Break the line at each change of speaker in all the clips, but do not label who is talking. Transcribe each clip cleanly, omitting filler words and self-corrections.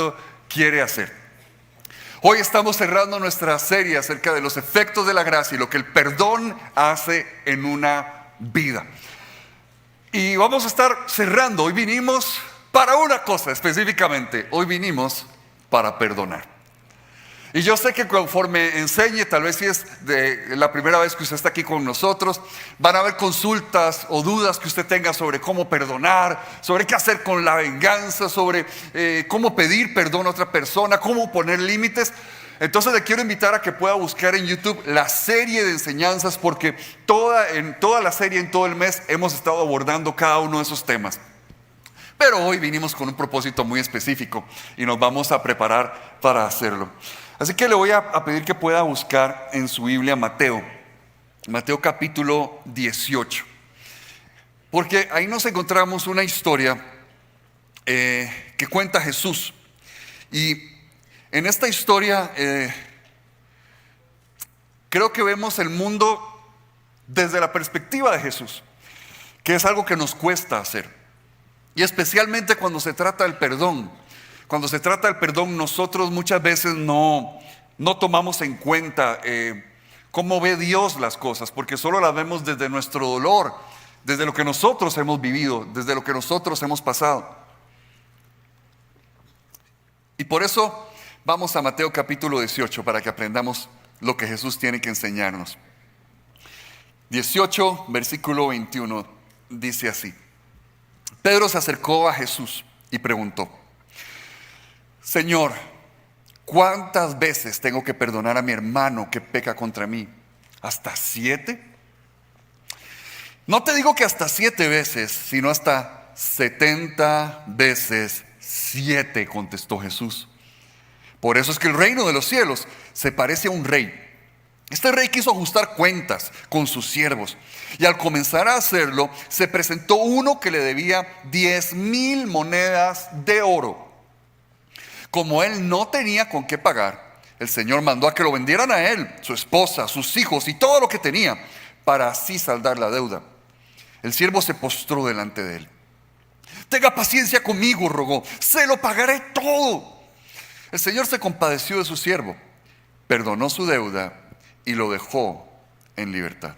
Santo quiere hacer. Hoy estamos cerrando nuestra serie acerca de los efectos de la gracia y lo que el perdón hace en una vida. Y vamos a estar cerrando. Hoy vinimos para una cosa específicamente. Hoy vinimos para perdonar. Y yo sé que conforme enseñe, tal vez si es de la primera vez que usted está aquí con nosotros, van a haber consultas o dudas que usted tenga sobre cómo perdonar, sobre qué hacer con la venganza, sobre cómo pedir perdón a otra persona, cómo poner límites. Entonces le quiero invitar a que pueda buscar en YouTube la serie de enseñanzas, porque en toda la serie, en todo el mes, hemos estado abordando cada uno de esos temas. Pero hoy vinimos con un propósito muy específico y nos vamos a preparar para hacerlo. Así que le voy a pedir que pueda buscar en su Biblia Mateo capítulo 18. Porque ahí nos encontramos una historia que cuenta Jesús. Y en esta historia creo que vemos el mundo desde la perspectiva de Jesús, que es algo que nos cuesta hacer. Y especialmente cuando se trata del perdón. Cuando se trata del perdón, nosotros muchas veces no tomamos en cuenta cómo ve Dios las cosas, porque solo las vemos desde nuestro dolor, desde lo que nosotros hemos vivido, desde lo que nosotros hemos pasado. Y por eso vamos a Mateo capítulo 18 para que aprendamos lo que Jesús tiene que enseñarnos. 18, versículo 21, dice así: Pedro se acercó a Jesús y preguntó: Señor, ¿cuántas veces tengo que perdonar a mi hermano que peca contra mí? ¿Hasta 7? No te digo que hasta 7 veces, sino hasta 70 veces 7, contestó Jesús. Por eso es que el reino de los cielos se parece a un rey. Este rey quiso ajustar cuentas con sus siervos, y al comenzar a hacerlo, se presentó uno que le debía 10,000 monedas de oro. Como él no tenía con qué pagar, el Señor mandó a que lo vendieran a él, su esposa, sus hijos y todo lo que tenía, para así saldar la deuda. El siervo se postró delante de él. Tenga paciencia conmigo, rogó, se lo pagaré todo. El Señor se compadeció de su siervo, perdonó su deuda y lo dejó en libertad.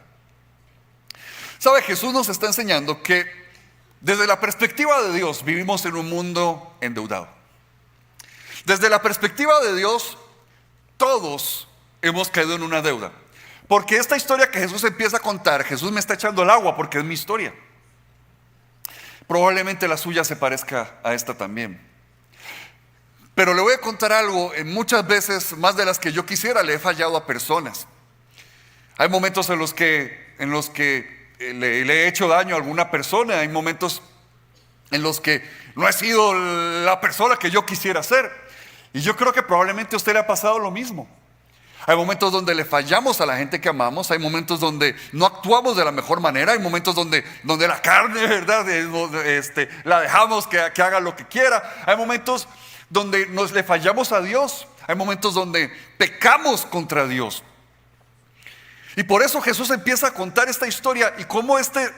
¿Sabe? Jesús nos está enseñando que desde la perspectiva de Dios vivimos en un mundo endeudado. Desde la perspectiva de Dios, todos hemos caído en una deuda. Porque esta historia que Jesús empieza a contar, Jesús me está echando el agua porque es mi historia. Probablemente la suya se parezca a esta también. Pero le voy a contar algo, muchas veces más de las que yo quisiera le he fallado a personas. Hay momentos en los que le he hecho daño a alguna persona. Hay momentos en los que no he sido la persona que yo quisiera ser. Y yo creo que probablemente a usted le ha pasado lo mismo. Hay momentos donde le fallamos a la gente que amamos. Hay momentos donde no actuamos de la mejor manera. Hay momentos donde la carne, ¿verdad? La dejamos que haga lo que quiera. Hay momentos donde le fallamos a Dios. Hay momentos donde pecamos contra Dios. Y por eso Jesús empieza a contar esta historia y cómo este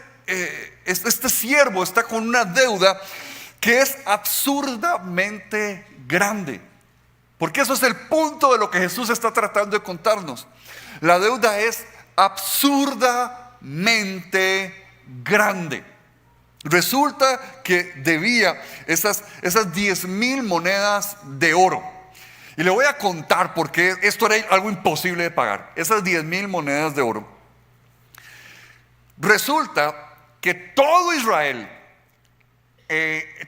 siervo está con una deuda que es absurdamente grande. Porque eso es el punto de lo que Jesús está tratando de contarnos. La deuda es absurdamente grande. Resulta que debía esas 10,000 monedas de oro. Y le voy a contar porque esto era algo imposible de pagar. Esas 10,000 monedas de oro. Resulta que todo Israel,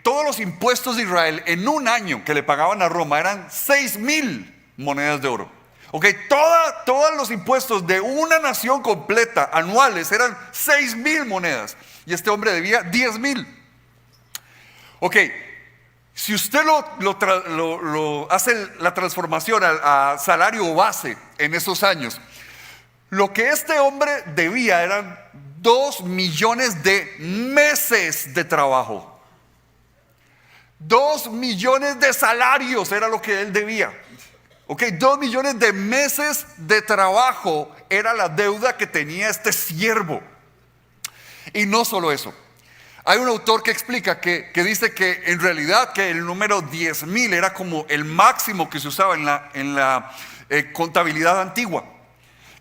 todos los impuestos de Israel en un año que le pagaban a Roma eran 6,000 monedas de oro. Ok, todos los impuestos de una nación completa anuales eran 6,000 monedas. Y este hombre debía 10,000. Ok, si usted lo hace la transformación a salario base en esos años, lo que este hombre debía eran 2 millones de meses de trabajo. 2 millones de salarios era lo que él debía. Ok, 2 millones de meses de trabajo era la deuda que tenía este siervo. Y no solo eso. Hay un autor que explica que dice que en realidad que el número 10,000 era como el máximo que se usaba en la contabilidad antigua.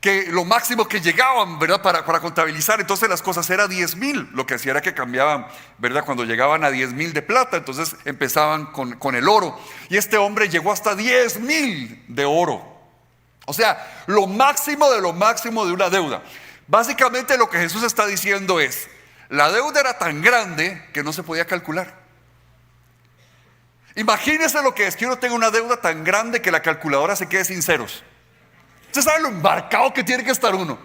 Que lo máximo que llegaban, ¿verdad? Para contabilizar entonces las cosas era 10,000. Lo que hacía era que cambiaban, ¿verdad? Cuando llegaban a 10,000 de plata, entonces empezaban con el oro. Y este hombre llegó hasta 10,000 de oro. O sea, lo máximo de una deuda. Básicamente lo que Jesús está diciendo es: la deuda era tan grande que no se podía calcular. Imagínese lo que es que uno tenga una deuda tan grande que la calculadora se quede sin ceros. Usted sabe lo embarcado que tiene que estar uno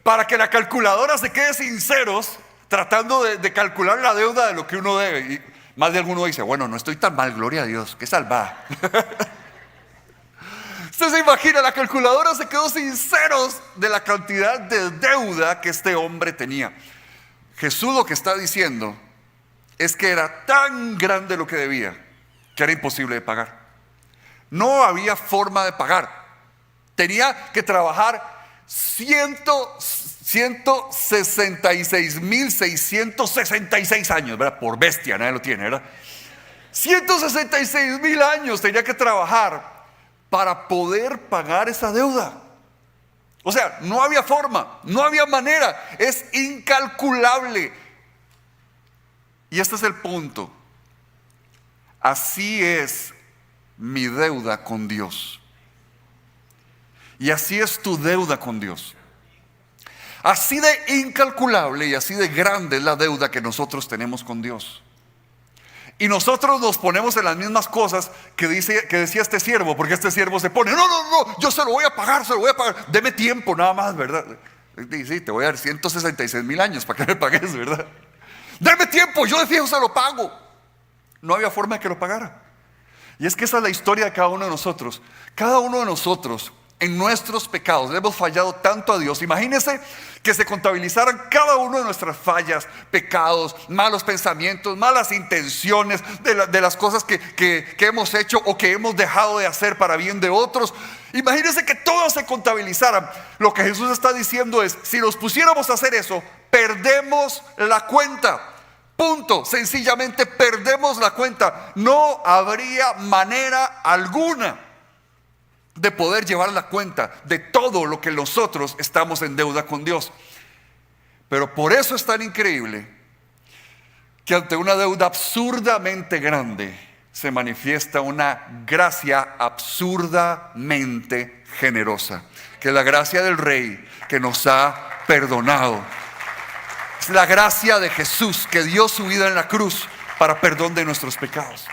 para que la calculadora se quede sin ceros tratando de calcular la deuda de lo que uno debe. Y más de alguno dice: bueno, no estoy tan mal, gloria a Dios, qué salvada. Usted se imagina, la calculadora se quedó sin ceros de la cantidad de deuda que este hombre tenía. Jesús lo que está diciendo es que era tan grande lo que debía que era imposible de pagar. No había forma de pagar. Tenía que trabajar 166,666 años, ¿verdad? Por bestia, nadie lo tiene, ¿verdad? 166,000 años tenía que trabajar para poder pagar esa deuda. O sea, no había forma, no había manera, es incalculable. Y este es el punto. Así es mi deuda con Dios. Y así es tu deuda con Dios. Así de incalculable y así de grande es la deuda que nosotros tenemos con Dios. Y nosotros nos ponemos en las mismas cosas que decía este siervo, porque este siervo se pone: no, yo se lo voy a pagar, deme tiempo nada más, ¿verdad? Sí, te voy a dar 166,000 años para que me pagues, ¿verdad? Deme tiempo, yo de fijo se lo pago. No había forma de que lo pagara. Y es que esa es la historia de cada uno de nosotros. Cada uno de nosotros, en nuestros pecados, le hemos fallado tanto a Dios. Imagínense que se contabilizaran cada uno de nuestras fallas, pecados, malos pensamientos, malas intenciones, de las cosas que hemos hecho o que hemos dejado de hacer para bien de otros. Imagínense que todos se contabilizaran. Lo que Jesús está diciendo es: si nos pusiéramos a hacer eso, perdemos la cuenta. Punto. Sencillamente perdemos la cuenta. No habría manera alguna de poder llevar la cuenta de todo lo que nosotros estamos en deuda con Dios. Pero por eso es tan increíble que ante una deuda absurdamente grande se manifiesta una gracia absurdamente generosa, que es la gracia del Rey que nos ha perdonado. Es la gracia de Jesús que dio su vida en la cruz para perdón de nuestros pecados.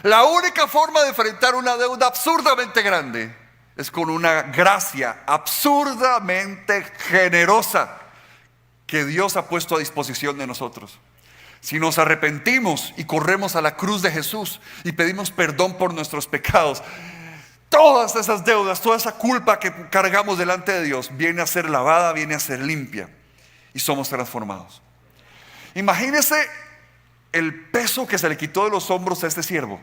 La única forma de enfrentar una deuda absurdamente grande es con una gracia absurdamente generosa que Dios ha puesto a disposición de nosotros. Si nos arrepentimos y corremos a la cruz de Jesús y pedimos perdón por nuestros pecados, todas esas deudas, toda esa culpa que cargamos delante de Dios viene a ser lavada, viene a ser limpia y somos transformados. Imagínese el peso que se le quitó de los hombros a este siervo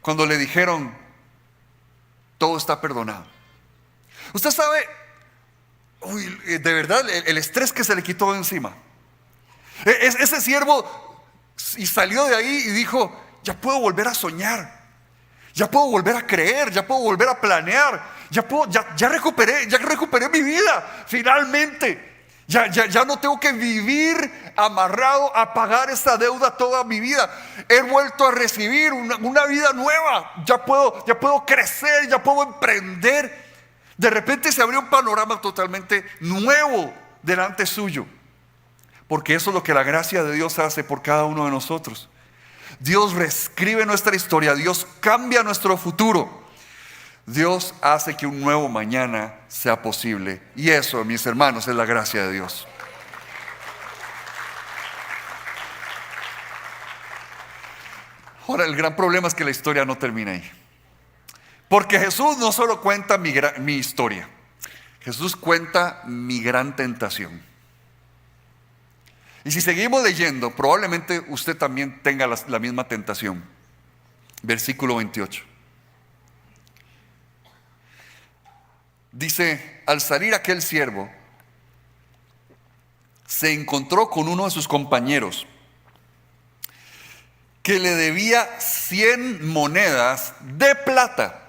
cuando le dijeron: todo está perdonado. Usted sabe, de verdad, el estrés que se le quitó de encima. Ese siervo y salió de ahí y dijo: ya puedo volver a soñar, ya puedo volver a creer, ya puedo volver a planear, ya recuperé mi vida finalmente. Ya no tengo que vivir amarrado a pagar esa deuda toda mi vida. He vuelto a recibir una vida nueva. Ya puedo crecer, ya puedo emprender. De repente se abrió un panorama totalmente nuevo delante suyo. Porque eso es lo que la gracia de Dios hace por cada uno de nosotros. Dios reescribe nuestra historia, Dios cambia nuestro futuro. Dios hace que un nuevo mañana sea posible. Y eso, mis hermanos, es la gracia de Dios. Ahora, el gran problema es que la historia no termina ahí. Porque Jesús no solo cuenta mi historia, Jesús cuenta mi gran tentación. Y si seguimos leyendo, probablemente usted también tenga la misma tentación. Versículo 28. Dice: al salir aquel siervo, se encontró con uno de sus compañeros que le debía 100 monedas de plata.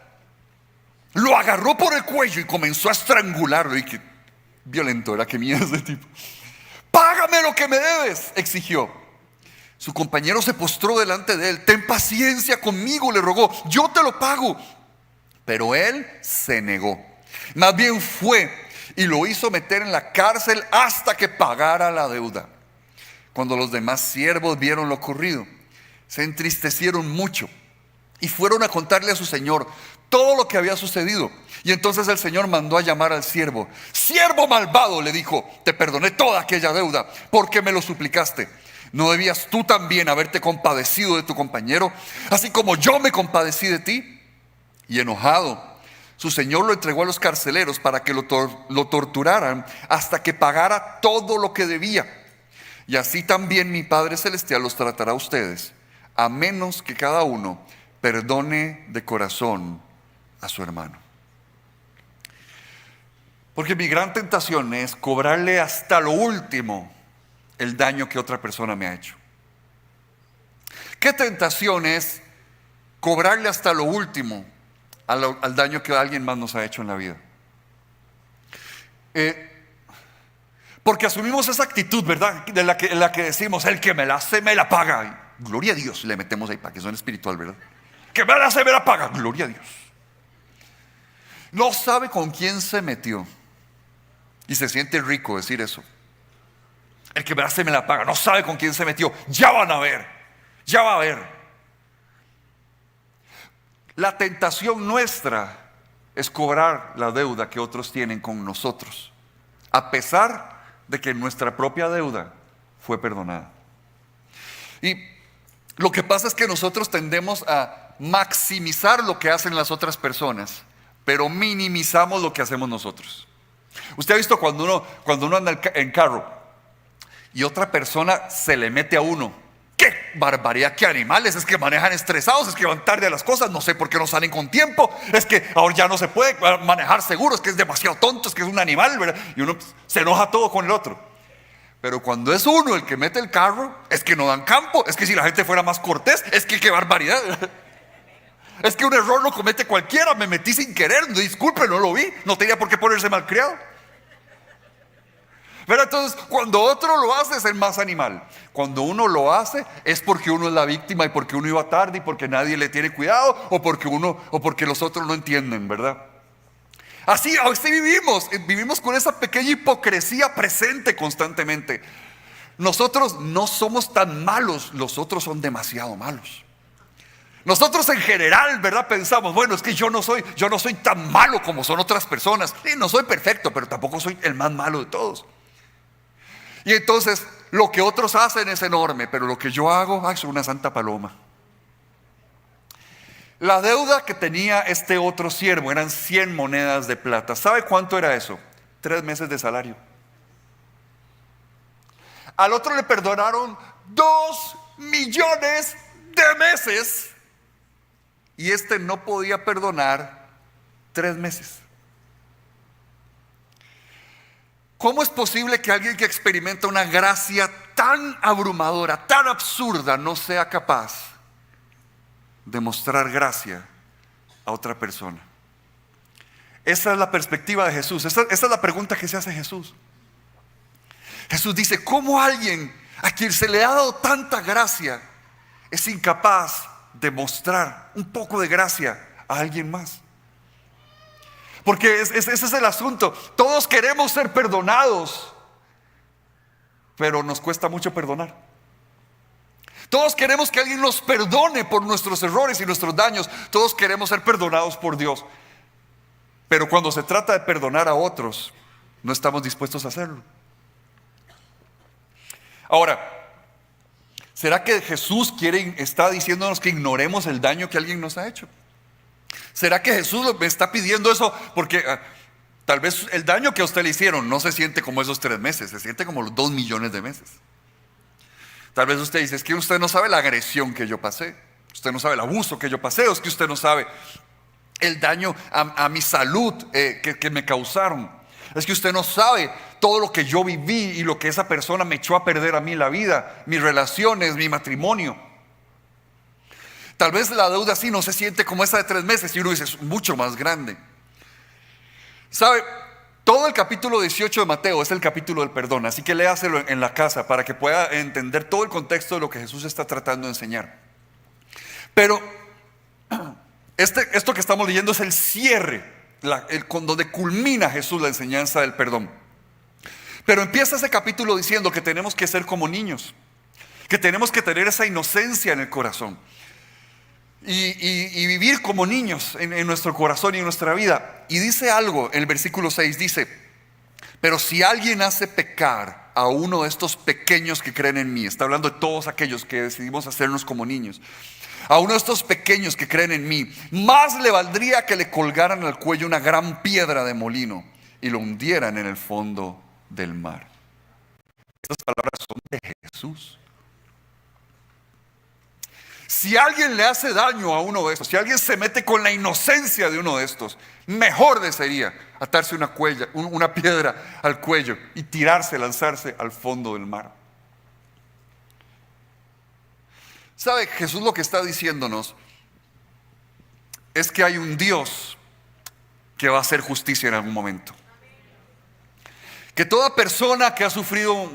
Lo agarró por el cuello y comenzó a estrangularlo. Y qué violento era, qué miedo ese tipo. Págame lo que me debes, exigió. Su compañero se postró delante de él. Ten paciencia conmigo, le rogó, yo te lo pago. Pero él se negó. Más bien fue y lo hizo meter en la cárcel hasta que pagara la deuda. Cuando los demás siervos vieron lo ocurrido, se entristecieron mucho y fueron a contarle a su señor todo lo que había sucedido. Y entonces el Señor mandó a llamar al siervo. Siervo malvado, le dijo, te perdoné toda aquella deuda porque me lo suplicaste. ¿No debías tú también haberte compadecido de tu compañero, así como yo me compadecí de ti? Y enojado, su señor lo entregó a los carceleros para que lo torturaran hasta que pagara todo lo que debía. Y así también mi Padre Celestial los tratará a ustedes, a menos que cada uno perdone de corazón a su hermano. Porque mi gran tentación es cobrarle hasta lo último el daño que otra persona me ha hecho. ¿Qué tentación es cobrarle hasta lo último al daño que alguien más nos ha hecho en la vida? Porque asumimos esa actitud, ¿verdad? En la que decimos, el que me la hace, me la paga. Y gloria a Dios, le metemos ahí para que suene espiritual, ¿verdad? Que me la hace, me la paga. Gloria a Dios. No sabe con quién se metió. Y se siente rico decir eso. El que me la hace, me la paga. No sabe con quién se metió. Ya van a ver. Ya va a ver. La tentación nuestra es cobrar la deuda que otros tienen con nosotros, a pesar de que nuestra propia deuda fue perdonada. Y lo que pasa es que nosotros tendemos a maximizar lo que hacen las otras personas, pero minimizamos lo que hacemos nosotros. Usted ha visto cuando uno anda en carro y otra persona se le mete a uno. ¡Qué barbaridad! ¡Qué animales! Es que manejan estresados, es que van tarde a las cosas, no sé por qué no salen con tiempo, es que ahora ya no se puede manejar seguro, es que es demasiado tonto, es que es un animal, ¿verdad? Y uno se enoja todo con el otro. Pero cuando es uno el que mete el carro, es que no dan campo, es que si la gente fuera más cortés, es que qué barbaridad. Es que un error lo comete cualquiera, me metí sin querer, disculpe, no lo vi, no tenía por qué ponerse malcriado. Pero entonces, cuando otro lo hace es el más animal. Cuando uno lo hace es porque uno es la víctima y porque uno iba tarde y porque nadie le tiene cuidado o porque los otros no entienden, ¿verdad? Así vivimos con esa pequeña hipocresía presente constantemente. Nosotros no somos tan malos, los otros son demasiado malos. Nosotros en general, ¿verdad? Pensamos, bueno, es que yo no soy tan malo como son otras personas. Sí, no soy perfecto, pero tampoco soy el más malo de todos. Y entonces lo que otros hacen es enorme, pero lo que yo hago, soy una santa paloma. La deuda que tenía este otro siervo eran 100 monedas de plata. ¿Sabe cuánto era eso? 3 meses de salario. Al otro le perdonaron 2 millones de meses y este no podía perdonar 3 meses. ¿Cómo es posible que alguien que experimenta una gracia tan abrumadora, tan absurda, no sea capaz de mostrar gracia a otra persona? Esa es la perspectiva de Jesús. Esa es la pregunta que se hace Jesús. Jesús dice, ¿cómo alguien a quien se le ha dado tanta gracia es incapaz de mostrar un poco de gracia a alguien más? Porque ese es el asunto. Todos queremos ser perdonados, pero nos cuesta mucho perdonar. Todos queremos que alguien nos perdone por nuestros errores y nuestros daños. Todos queremos ser perdonados por Dios. Pero cuando se trata de perdonar a otros, no estamos dispuestos a hacerlo. Ahora, ¿será que Jesús está diciéndonos que ignoremos el daño que alguien nos ha hecho? ¿Será que Jesús me está pidiendo eso porque tal vez el daño que a usted le hicieron no se siente como esos 3 meses, se siente como los 2 millones de meses? Tal vez usted dice, es que usted no sabe la agresión que yo pasé, usted no sabe el abuso que yo pasé, o es que usted no sabe el daño a mi salud que me causaron. Es que usted no sabe todo lo que yo viví y lo que esa persona me echó a perder a mí la vida, mis relaciones, mi matrimonio. Tal vez la deuda así no se siente como esa de 3 meses y uno dice, es mucho más grande. ¿Sabe? Todo el capítulo 18 de Mateo es el capítulo del perdón, así que léaselo en la casa para que pueda entender todo el contexto de lo que Jesús está tratando de enseñar. Pero esto que estamos leyendo es el cierre, con donde culmina Jesús la enseñanza del perdón. Pero empieza ese capítulo diciendo que tenemos que ser como niños, que tenemos que tener esa inocencia en el corazón y vivir como niños en nuestro corazón y en nuestra vida. Y dice algo en el versículo 6, dice: pero si alguien hace pecar a uno de estos pequeños que creen en mí, está hablando de todos aquellos que decidimos hacernos como niños, a uno de estos pequeños que creen en mí, más le valdría que le colgaran al cuello una gran piedra de molino y lo hundieran en el fondo del mar. Estas palabras son de Jesús. Si alguien le hace daño a uno de estos, si alguien se mete con la inocencia de uno de estos, mejor sería atarse una piedra al cuello y lanzarse al fondo del mar. ¿Sabe? Jesús lo que está diciéndonos es que hay un Dios que va a hacer justicia en algún momento. Que toda persona que ha sufrido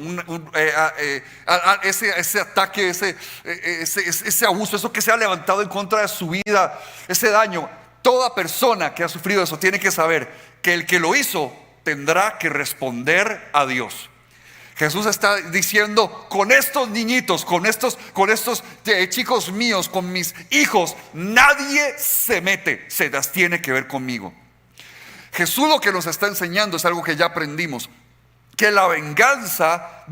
ese ataque, ese abuso, eso que se ha levantado en contra de su vida, ese daño, toda persona que ha sufrido eso tiene que saber que el que lo hizo tendrá que responder a Dios. Jesús está diciendo: con estos niñitos, con estos chicos míos, con mis hijos, nadie se mete, se las tiene que ver conmigo. Jesús lo que nos está enseñando es algo que ya aprendimos, que la venganza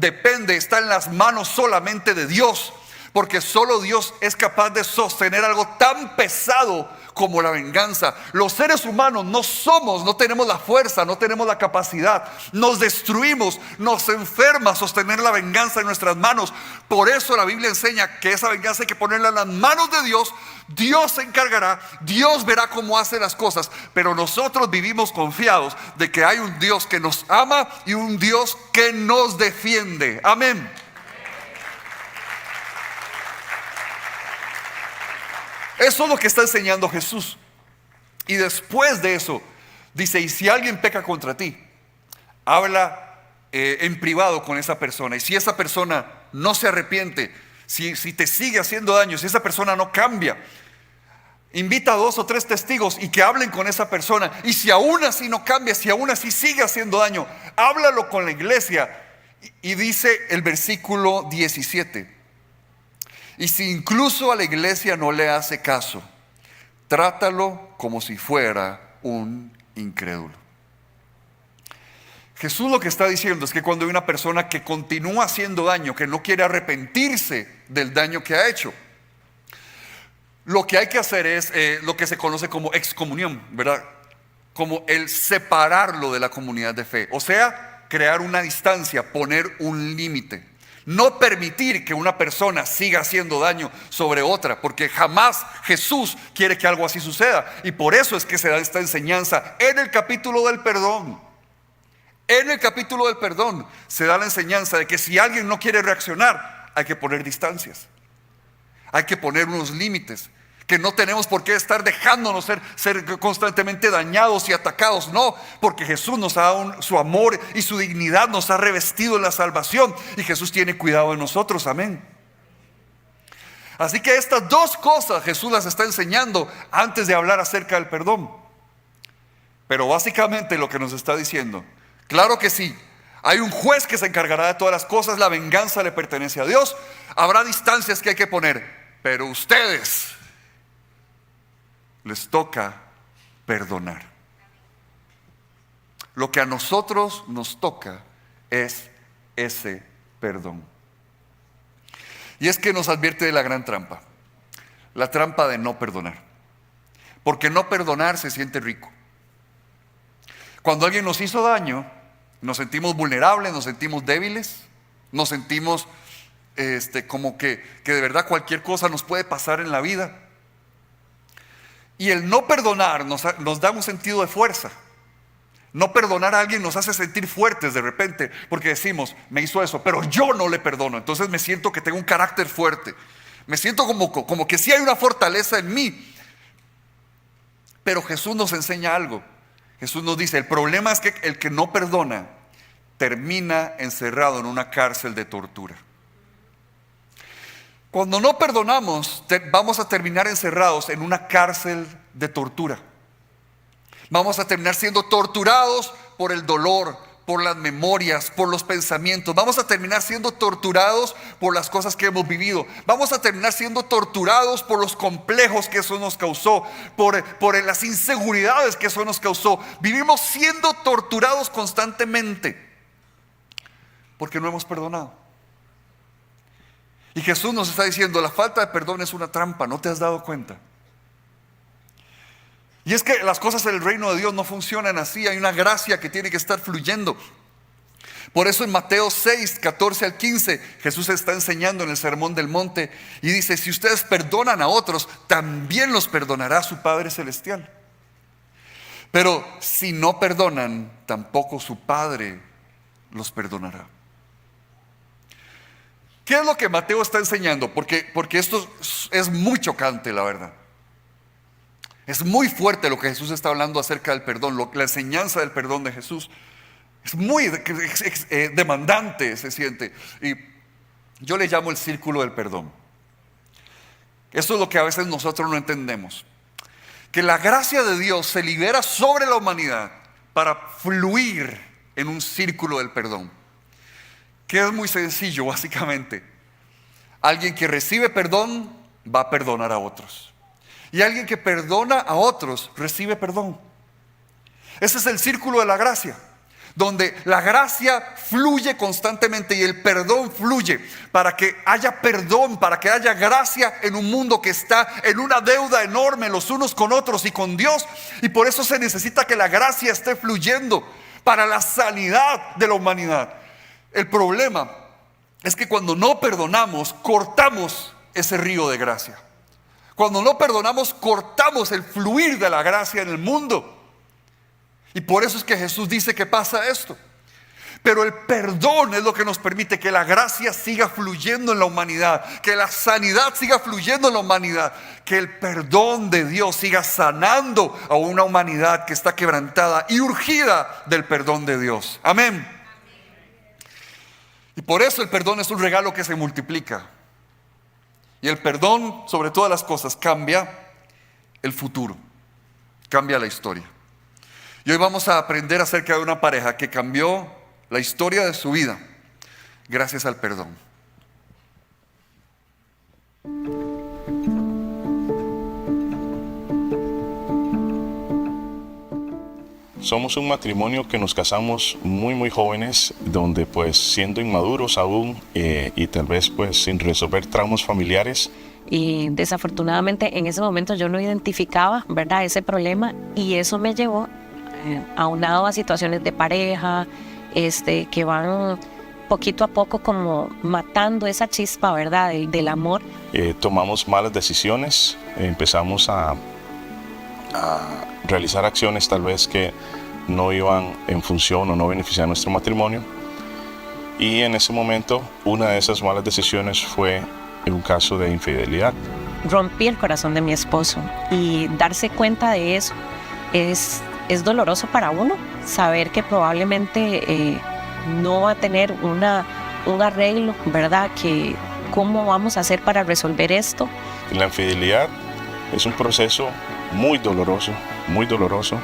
está en las manos solamente de Dios, porque solo Dios es capaz de sostener algo tan pesado como la venganza. Los seres humanos no tenemos la fuerza, no tenemos la capacidad, nos destruimos, nos enferma sostener la venganza en nuestras manos. Por eso la Biblia enseña que esa venganza hay que ponerla en las manos de Dios. Dios se encargará, Dios verá cómo hace las cosas, pero nosotros vivimos confiados de que hay un Dios que nos ama y un Dios que nos defiende. Amén. Eso es lo que está enseñando Jesús. Y después de eso dice: y si alguien peca contra ti, habla en privado con esa persona. Y si esa persona no se arrepiente, si te sigue haciendo daño, si esa persona no cambia, invita a 2 o 3 testigos y que hablen con esa persona. Y si aún así no cambia, si aún así sigue haciendo daño, háblalo con la iglesia. Y dice el versículo 17: y si incluso a la iglesia no le hace caso, trátalo como si fuera un incrédulo. Jesús lo que está diciendo es que cuando hay una persona que continúa haciendo daño, que no quiere arrepentirse del daño que ha hecho, lo que hay que hacer es lo que se conoce como excomunión, ¿verdad? Como el separarlo de la comunidad de fe. O sea, crear una distancia, poner un límite. No permitir que una persona siga haciendo daño sobre otra, porque jamás Jesús quiere que algo así suceda. Y por eso es que se da esta enseñanza en el capítulo del perdón. En el capítulo del perdón se da la enseñanza de que si alguien no quiere reaccionar, hay que poner distancias, hay que poner unos límites, que no tenemos por qué estar dejándonos ser constantemente dañados y atacados. No, porque Jesús nos ha dado su amor y su dignidad, nos ha revestido en la salvación, y Jesús tiene cuidado de nosotros. Amén. Así que estas 2 cosas Jesús las está enseñando antes de hablar acerca del perdón. Pero básicamente lo que nos está diciendo: claro que sí, hay un juez que se encargará de todas las cosas, la venganza le pertenece a Dios, habrá distancias que hay que poner, pero ustedes les toca perdonar. Lo que a nosotros nos toca es ese perdón. Y es que nos advierte de la gran trampa, la trampa de no perdonar. Porque no perdonar se siente rico. Cuando alguien nos hizo daño, nos sentimos vulnerables, nos sentimos débiles, nos sentimos como que de verdad cualquier cosa nos puede pasar en la vida. Y el no perdonar nos da un sentido de fuerza. No perdonar a alguien nos hace sentir fuertes de repente, porque decimos, me hizo eso, pero yo no le perdono. Entonces me siento que tengo un carácter fuerte. Me siento como que sí hay una fortaleza en mí. Pero Jesús nos enseña algo. Jesús nos dice, el problema es que el que no perdona termina encerrado en una cárcel de tortura. Cuando no perdonamos, vamos a terminar encerrados en una cárcel de tortura. Vamos a terminar siendo torturados por el dolor, por las memorias, por los pensamientos. Vamos a terminar siendo torturados por las cosas que hemos vivido. Vamos a terminar siendo torturados por los complejos que eso nos causó, por las inseguridades que eso nos causó. Vivimos siendo torturados constantemente porque no hemos perdonado. Y Jesús nos está diciendo, la falta de perdón es una trampa, ¿no te has dado cuenta? Y es que las cosas del reino de Dios no funcionan así. Hay una gracia que tiene que estar fluyendo. Por eso en Mateo 6, 14 al 15, Jesús está enseñando en el Sermón del Monte y dice, si ustedes perdonan a otros, también los perdonará su Padre Celestial. Pero si no perdonan, tampoco su Padre los perdonará. ¿Qué es lo que Mateo está enseñando? Porque esto es muy chocante, la verdad. Es muy fuerte lo que Jesús está hablando acerca del perdón. La enseñanza del perdón de Jesús es muy demandante, se siente. Y yo le llamo el círculo del perdón. Eso es lo que a veces nosotros no entendemos. Que la gracia de Dios se libera sobre la humanidad para fluir en un círculo del perdón. Que es muy sencillo, básicamente. Alguien que recibe perdón va a perdonar a otros. Y alguien que perdona a otros recibe perdón. Ese es el círculo de la gracia, donde la gracia fluye constantemente y el perdón fluye para que haya perdón, para que haya gracia en un mundo que está en una deuda enorme los unos con otros y con Dios. Y por eso se necesita que la gracia esté fluyendo para la sanidad de la humanidad. El problema es que cuando no perdonamos, cortamos ese río de gracia. Cuando no perdonamos, cortamos el fluir de la gracia en el mundo. Y por eso es que Jesús dice que pasa esto. Pero el perdón es lo que nos permite que la gracia siga fluyendo en la humanidad, que la sanidad siga fluyendo en la humanidad, que el perdón de Dios siga sanando a una humanidad que está quebrantada y urgida del perdón de Dios. Amén. Y por eso el perdón es un regalo que se multiplica. Y el perdón, sobre todas las cosas, cambia el futuro, cambia la historia. Y hoy vamos a aprender acerca de una pareja que cambió la historia de su vida gracias al perdón.
Somos un matrimonio que nos casamos muy jóvenes, donde pues siendo inmaduros aún y tal vez pues sin resolver traumas familiares.
Y desafortunadamente en ese momento yo no identificaba, ¿verdad?, ese problema, y eso me llevó aunado a situaciones de pareja que van poquito a poco como matando esa chispa, ¿verdad?, del amor.
Tomamos malas decisiones, empezamos a realizar acciones tal vez que no iban en función o no beneficiaban nuestro matrimonio. Y en ese momento una de esas malas decisiones fue en un caso de infidelidad.
Rompí el corazón de mi esposo, y darse cuenta de eso es doloroso para uno, saber que probablemente no va a tener un arreglo, ¿verdad? Que cómo vamos a hacer para resolver esto.
La infidelidad es un proceso muy doloroso, muy doloroso.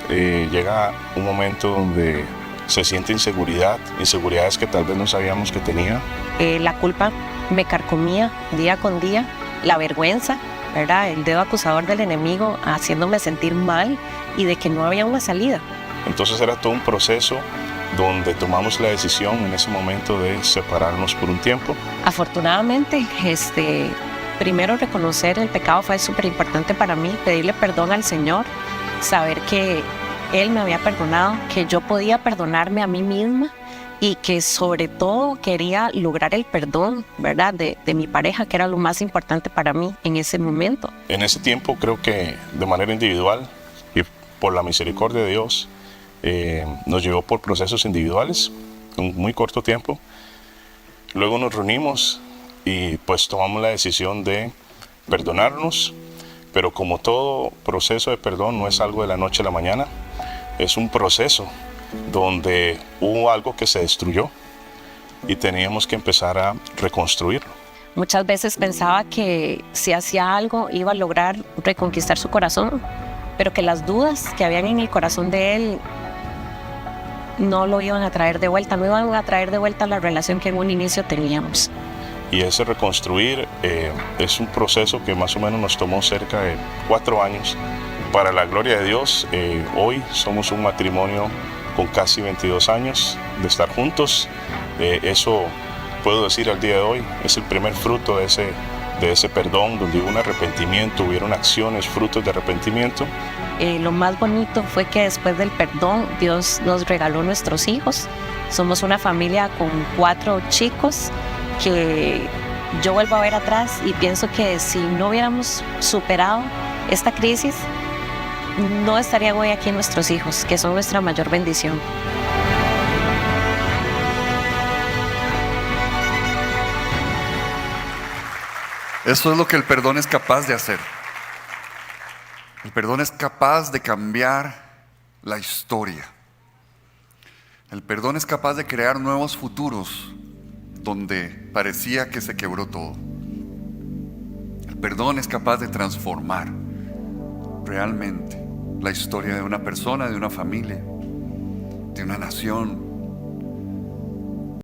Llega un momento donde se siente inseguridades que tal vez no sabíamos que tenía.
La culpa me carcomía día con día, la vergüenza, ¿verdad?, el dedo acusador del enemigo haciéndome sentir mal y de que no había una salida.
Entonces era todo un proceso donde tomamos la decisión en ese momento de separarnos por un tiempo.
Afortunadamente, primero reconocer el pecado fue súper importante para mí, pedirle perdón al Señor, saber que Él me había perdonado, que yo podía perdonarme a mí misma y que sobre todo quería lograr el perdón, ¿verdad?, de mi pareja, que era lo más importante para mí en ese momento.
En ese tiempo creo que de manera individual y por la misericordia de Dios Nos llevó por procesos individuales, en muy corto tiempo. Luego nos reunimos y pues tomamos la decisión de perdonarnos, pero como todo proceso de perdón no es algo de la noche a la mañana, es un proceso donde hubo algo que se destruyó y teníamos que empezar a reconstruirlo.
Muchas veces pensaba que si hacía algo iba a lograr reconquistar su corazón, pero que las dudas que habían en el corazón de él no lo iban a traer de vuelta, no iban a traer de vuelta la relación que en un inicio teníamos.
Y ese reconstruir es un proceso que más o menos nos tomó cerca de 4 años. Para la gloria de Dios, hoy somos un matrimonio con casi 22 años de estar juntos. Eso puedo decir al día de hoy, es el primer fruto de ese perdón, donde hubo un arrepentimiento, hubieron acciones, frutos de arrepentimiento.
Lo más bonito fue que después del perdón, Dios nos regaló nuestros hijos. Somos una familia con 4 chicos que yo vuelvo a ver atrás y pienso que si no hubiéramos superado esta crisis, no estarían hoy aquí nuestros hijos, que son nuestra mayor bendición.
Eso es lo que el perdón es capaz de hacer. El perdón es capaz de cambiar la historia. El perdón es capaz de crear nuevos futuros donde parecía que se quebró todo. El perdón es capaz de transformar realmente la historia de una persona, de una familia, de una nación,